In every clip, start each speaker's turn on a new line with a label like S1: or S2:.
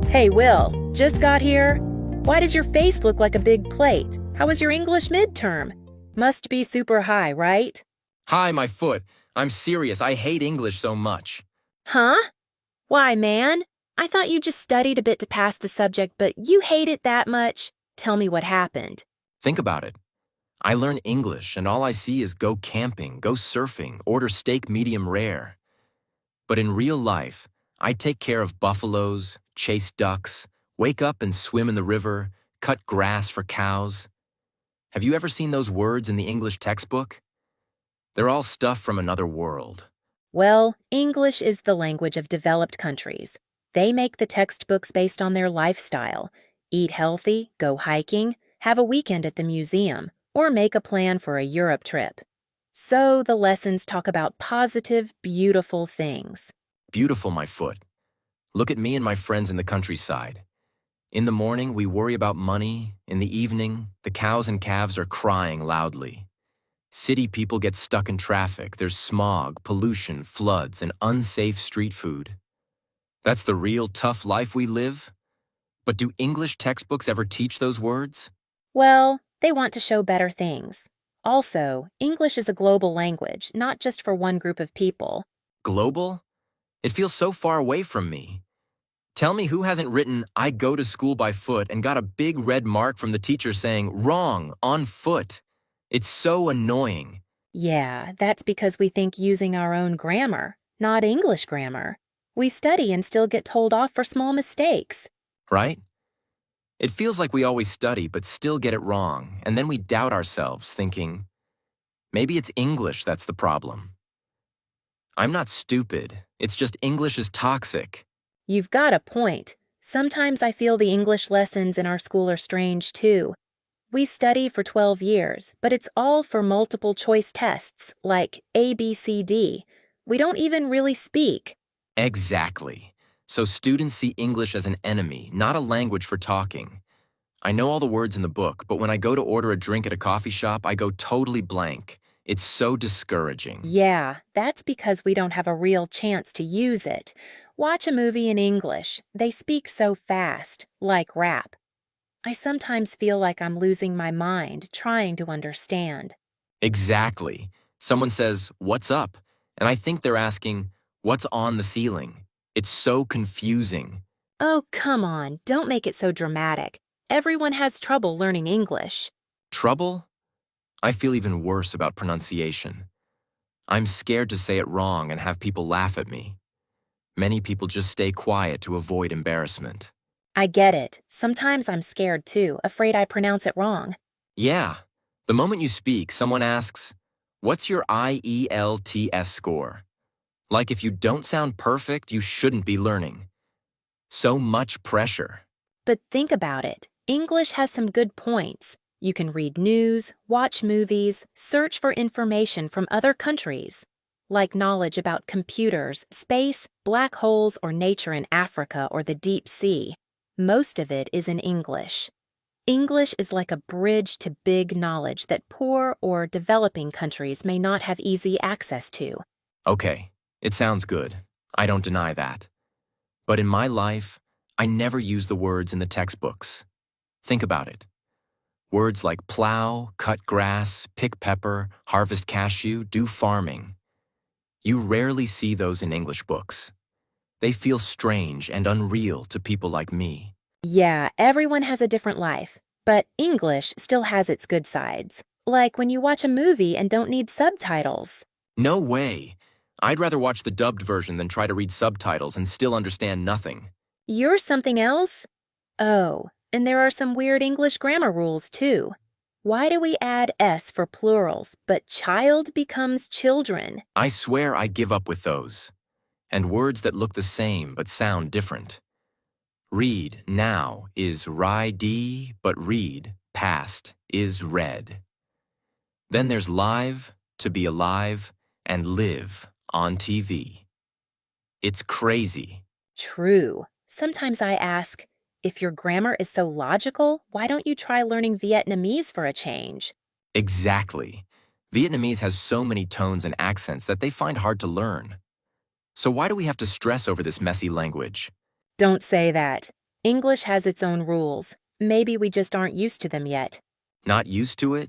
S1: Hey, Will, just got here? Why does your face look like a big plate? How was your English midterm? Must be super high, right?
S2: Hi, my foot. I'm serious. I hate English so much.
S1: Huh? Why, man? I thought you just studied a bit to pass the subject, but you hate it that much? Tell me what happened.
S2: Think about it. I learn English, and all I see is go camping, go surfing, order steak medium rare. But in real life, I take care of buffaloes, chase ducks, wake up and swim in the river, cut grass for cows. Have you ever seen those words in the English textbook? They're all stuff from another world.
S1: Well, English is the language of developed countries. They make the textbooks based on their lifestyle. Eat healthy, go hiking, have a weekend at the museum, or make a plan for a Europe trip. So the lessons talk about positive, beautiful things.
S2: Beautiful, my foot. Look at me and my friends in the countryside. In the morning, we worry about money. In the evening, the cows and calves are crying loudly. City people get stuck in traffic. There's smog, pollution, floods, and unsafe street food. That's the real tough life we live? But do English textbooks ever teach those words?
S1: Well, they want to show better things. Also, English is a global language, not just for one group of people.
S2: Global? It feels so far away from me. Tell me who hasn't written, I go to school by foot and got a big red mark from the teacher saying, wrong, on foot. It's so annoying.
S1: Yeah, that's because we think using our own grammar, not English grammar. We study and still get told off for small mistakes.
S2: Right? It feels like we always study but still get it wrong, and then we doubt ourselves, thinking, maybe it's English that's the problem. I'm not stupid. It's just English is toxic.
S1: You've got a point. Sometimes I feel the English lessons in our school are strange, too. We study for 12 years, but it's all for multiple choice tests, like A, B, C, D. We don't even really speak.
S2: Exactly. So students see English as an enemy, not a language for talking. I know all the words in the book, but when I go to order a drink at a coffee shop, I go totally blank. It's so discouraging.
S1: Yeah, that's because we don't have a real chance to use it. Watch a movie in English. They speak so fast, like rap. I sometimes feel like I'm losing my mind trying to understand.
S2: Exactly. Someone says, "What's up?" And I think they're asking, "What's on the ceiling?" It's so confusing.
S1: Oh, come on, don't make it so dramatic. Everyone has trouble learning English.
S2: Trouble? I feel even worse about pronunciation. I'm scared to say it wrong and have people laugh at me. Many people just stay quiet to avoid embarrassment.
S1: I get it. Sometimes I'm scared too, afraid I pronounce it wrong.
S2: Yeah, the moment you speak, someone asks, "What's your IELTS score?" Like if you don't sound perfect, you shouldn't be learning. So much pressure.
S1: But think about it. English has some good points. You can read news, watch movies, search for information from other countries, like knowledge about computers, space, black holes, or nature in Africa or the deep sea. Most of it is in English. English is like a bridge to big knowledge that poor or developing countries may not have easy access to.
S2: Okay, it sounds good. I don't deny that. But in my life, I never use the words in the textbooks. Think about it. Words like plow, cut grass, pick pepper, harvest cashew, do farming. You rarely see those in English books. They feel strange and unreal to people like me.
S1: Yeah, everyone has a different life, but English still has its good sides. Like when you watch a movie and don't need subtitles.
S2: No way. I'd rather watch the dubbed version than try to read subtitles and still understand nothing.
S1: You're something else? Oh, and there are some weird English grammar rules, too. Why do we add S for plurals, but child becomes children?
S2: I swear I give up with those. And words that look the same but sound different. Read now is ride, but read past is read. Then there's live, to be alive, and live on TV. It's crazy.
S1: True. Sometimes I ask, if your grammar is so logical, why don't you try learning Vietnamese for a change?
S2: Exactly. Vietnamese has so many tones and accents that they find hard to learn. So why do we have to stress over this messy language?
S1: Don't say that. English has its own rules. Maybe we just aren't used to them yet.
S2: Not used to it?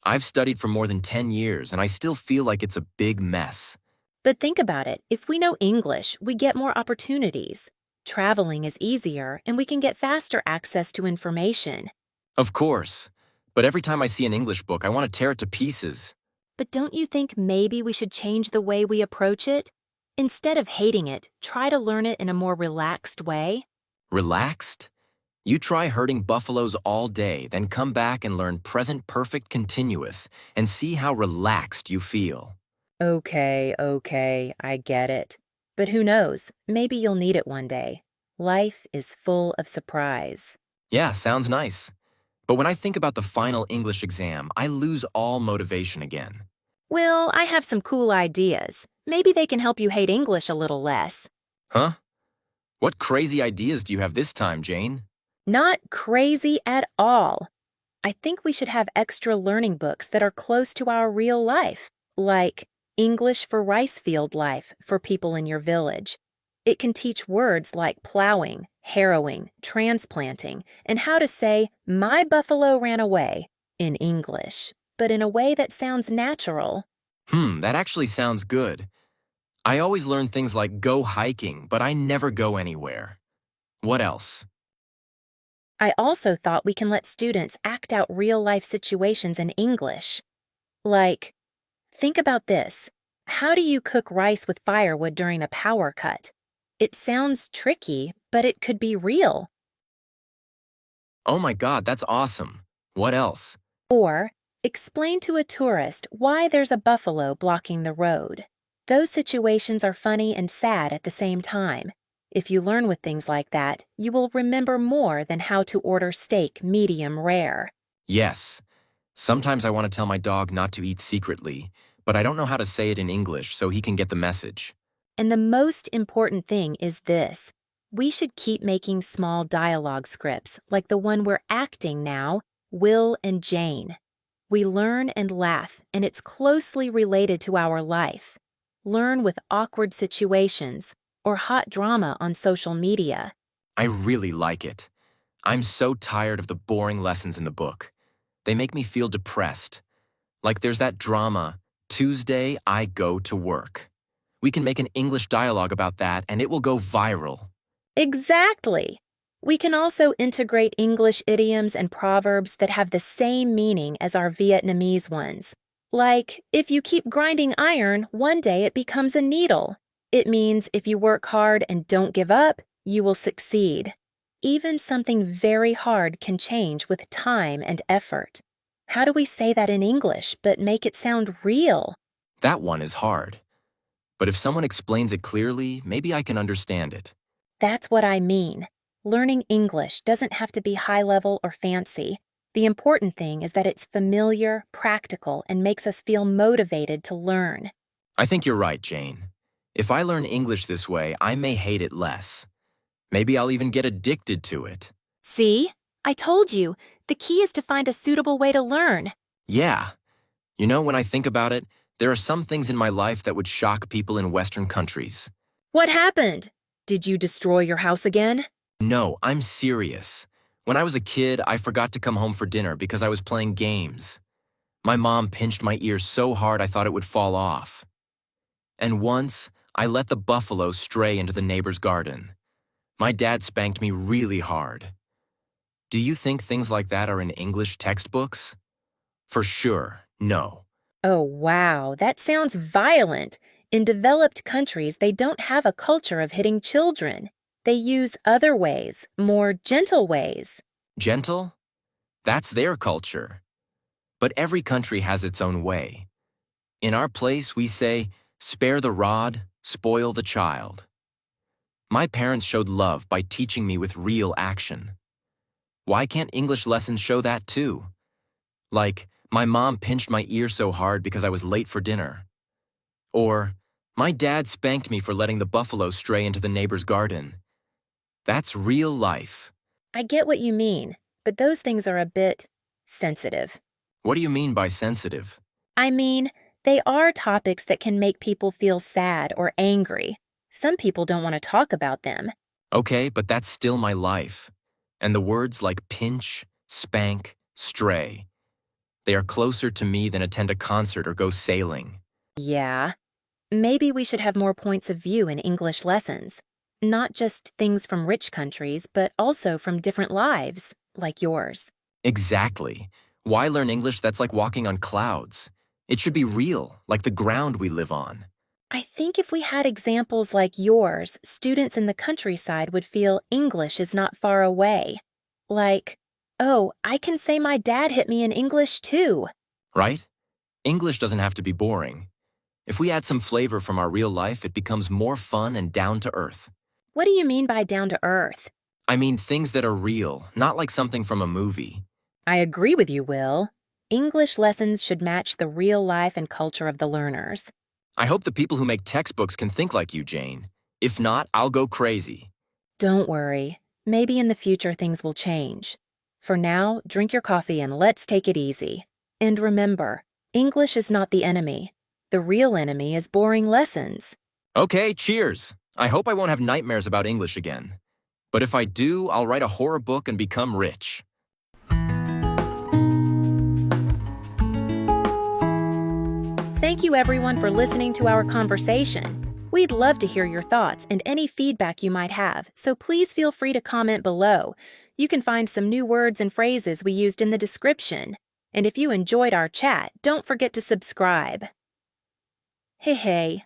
S2: I've studied for more than 10 years and I still feel like it's a big mess.
S1: But think about it. If we know English, we get more opportunities. Traveling is easier, and we can get faster access to information.
S2: Of course. But every time I see an English book, I want to tear it to pieces.
S1: But don't you think maybe we should change the way we approach it? Instead of hating it, try to learn it in a more relaxed way.
S2: Relaxed? You try herding buffaloes all day, then come back and learn present perfect continuous and see how relaxed you feel.
S1: Okay, I get it. But who knows? Maybe you'll need it one day. Life is full of surprise.
S2: Yeah, sounds nice. But when I think about the final English exam, I lose all motivation again.
S1: Well, I have some cool ideas. Maybe they can help you hate English a little less.
S2: Huh? What crazy ideas do you have this time, Jane?
S1: Not crazy at all. I think we should have extra learning books that are close to our real life, like English for Rice Field Life for people in your village. It can teach words like plowing, harrowing, transplanting, and how to say, "My buffalo ran away" in English, but in a way that sounds natural.
S2: That actually sounds good. I always learn things like go hiking, but I never go anywhere. What else?
S1: I also thought we can let students act out real-life situations in English. Like, think about this. How do you cook rice with firewood during a power cut? It sounds tricky, but it could be real.
S2: Oh my God, that's awesome. What else?
S1: Or, explain to a tourist why there's a buffalo blocking the road. Those situations are funny and sad at the same time. If you learn with things like that, you will remember more than how to order steak medium rare.
S2: Yes. Sometimes I want to tell my dog not to eat secretly, but I don't know how to say it in English so he can get the message.
S1: And the most important thing is this. We should keep making small dialogue scripts like the one we're acting now, Will and Jane. We learn and laugh, and it's closely related to our life. Learn with awkward situations or hot drama on social media.
S2: I really like it. I'm so tired of the boring lessons in the book. They make me feel depressed. Like there's that drama, Tuesday I go to work. We can make an English dialogue about that and it will go viral.
S1: Exactly! We can also integrate English idioms and proverbs that have the same meaning as our Vietnamese ones. Like, if you keep grinding iron, one day it becomes a needle. It means if you work hard and don't give up, you will succeed. Even something very hard can change with time and effort. How do we say that in English but make it sound real?
S2: That one is hard. But if someone explains it clearly, maybe I can understand it.
S1: That's what I mean. Learning English doesn't have to be high level or fancy. The important thing is that it's familiar, practical, and makes us feel motivated to learn.
S2: I think you're right, Jane. If I learn English this way, I may hate it less. Maybe I'll even get addicted to it.
S1: See? I told you, the key is to find a suitable way to learn.
S2: Yeah. You know, when I think about it, there are some things in my life that would shock people in Western countries.
S1: What happened? Did you destroy your house again?
S2: No, I'm serious. When I was a kid, I forgot to come home for dinner because I was playing games. My mom pinched my ear so hard I thought it would fall off. And once, I let the buffalo stray into the neighbor's garden. My dad spanked me really hard. Do you think things like that are in English textbooks? For sure, no.
S1: Oh, wow, that sounds violent. In developed countries, they don't have a culture of hitting children. They use other ways, more gentle ways.
S2: Gentle? That's their culture. But every country has its own way. In our place, we say, spare the rod, spoil the child. My parents showed love by teaching me with real action. Why can't English lessons show that too? Like, my mom pinched my ear so hard because I was late for dinner. Or, my dad spanked me for letting the buffalo stray into the neighbor's garden. That's real life.
S1: I get what you mean, but those things are a bit sensitive.
S2: What do you mean by sensitive?
S1: I mean, they are topics that can make people feel sad or angry. Some people don't want to talk about them.
S2: Okay, but that's still my life. And the words like pinch, spank, stray, they are closer to me than attend a concert or go sailing.
S1: Yeah, maybe we should have more points of view in English lessons. Not just things from rich countries, but also from different lives, like yours.
S2: Exactly. Why learn English that's like walking on clouds? It should be real, like the ground we live on.
S1: I think if we had examples like yours, students in the countryside would feel English is not far away. Like, oh, I can say my dad hit me in English too.
S2: Right? English doesn't have to be boring. If we add some flavor from our real life, it becomes more fun and down to earth.
S1: What do you mean by down to earth?
S2: I mean things that are real, not like something from a movie.
S1: I agree with you, Will. English lessons should match the real life and culture of the learners.
S2: I hope the people who make textbooks can think like you, Jane. If not, I'll go crazy.
S1: Don't worry. Maybe in the future things will change. For now, drink your coffee and let's take it easy. And remember, English is not the enemy. The real enemy is boring lessons.
S2: Okay, cheers. I hope I won't have nightmares about English again. But if I do, I'll write a horror book and become rich.
S1: Thank you everyone for listening to our conversation. We'd love to hear your thoughts and any feedback you might have, so please feel free to comment below. You can find some new words and phrases we used in the description. And if you enjoyed our chat, don't forget to subscribe. Hey.